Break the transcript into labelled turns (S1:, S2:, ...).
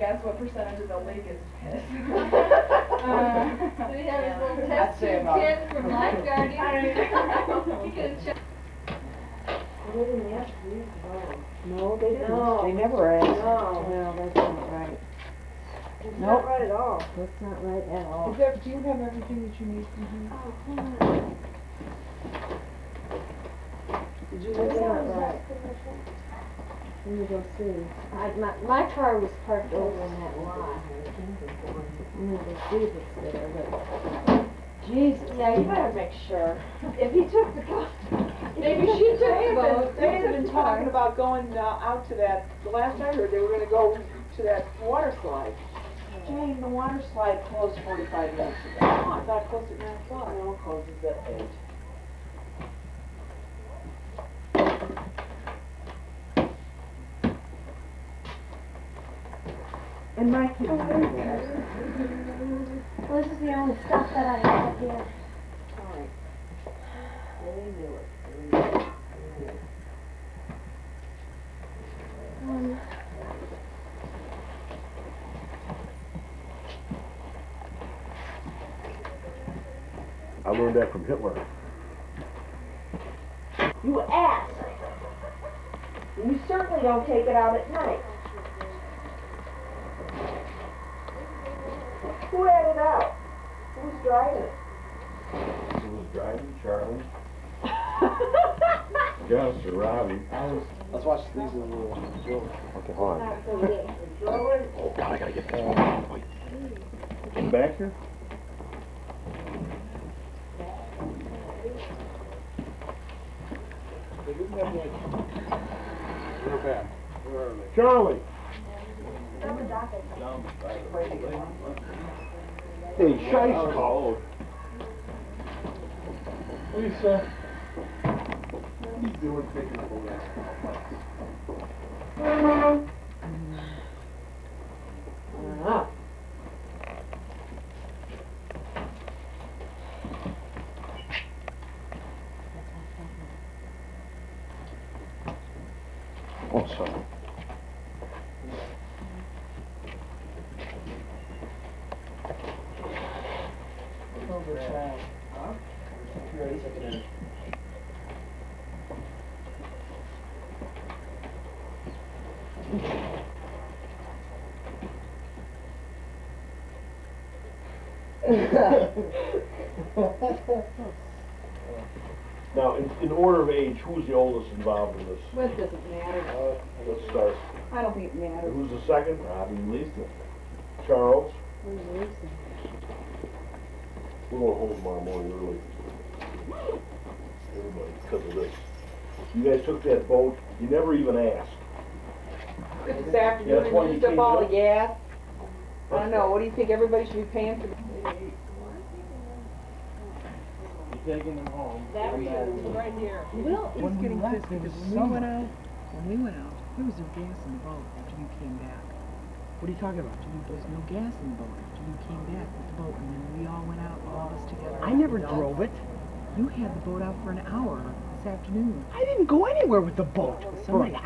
S1: guess what percentage of the lake is piss?
S2: So we have a little test tube kit from lifeguarding. You can check.
S3: They didn't ask for you to go.
S4: No, they didn't.
S3: No.
S4: They never asked.
S3: No.
S4: Well, that's not right.
S3: It's
S4: Nope.
S3: not right at all.
S4: That's not right at all.
S5: Do you have everything that you need from here?
S3: Oh, hold on.
S4: Did you
S3: That's
S4: look
S3: not
S4: at it?
S3: right.
S4: Let me go see.
S3: My car was parked over in that lot. I'm gonna go see if it's there, but. Jesus.
S4: Yeah, you better make sure.
S3: If he took the car.
S2: Maybe she took the boat.
S5: They had been talking about going out to that, the last I heard, they were gonna go to that water slide. Jane, the water slide closed 45 minutes ago. Oh, I thought it closed at 9 o'clock. No, it closes at 8.
S4: And my kids are there.
S3: Well, this is the only stuff that I have here.
S5: All right. They knew it.
S6: I learned that from Hitler.
S3: You ask. You certainly don't take it out at night. Who had it out? Who's driving it?
S6: Who was driving? Charlie? Gus or Robbie?
S7: Let's watch these little.
S6: Okay, hold on.
S3: Not so good. Drove it.
S6: Oh God, I gotta get this one. Wait. In back here?
S7: They didn't have any. Real bad. Where are they?
S6: Charlie! Hey, Shice called.
S7: Lisa. What are you doing taking up all that?
S6: Oh, sorry.
S7: Over there. Huh? Security taking
S6: Now, in order of age, who's the oldest involved in this?
S5: What does it matter?
S6: Let's start.
S5: I don't think it matters.
S6: Who's the second?
S7: Robbie and Lisa.
S6: Charles?
S4: Where's Lisa?
S6: We're going home tomorrow morning early. Everybody, because of this. You guys took that boat, you never even asked.
S5: This
S6: Yeah,
S5: afternoon,
S6: that's why
S5: and
S6: you
S5: used up
S6: came
S5: all
S6: up.
S5: the gas. I don't know, what do you think everybody should be paying for?
S7: You're taking them home.
S5: That right here.
S8: Will is getting pissed because when we went out, there was no gas in the boat after you came back.
S7: What are you talking about?
S8: There was no gas in the boat after you came back with the boat, and then we all went out, all of us together.
S7: I never drove it.
S8: You had the boat out for an hour this afternoon.
S7: I didn't go anywhere with the boat.
S8: For an
S7: hour.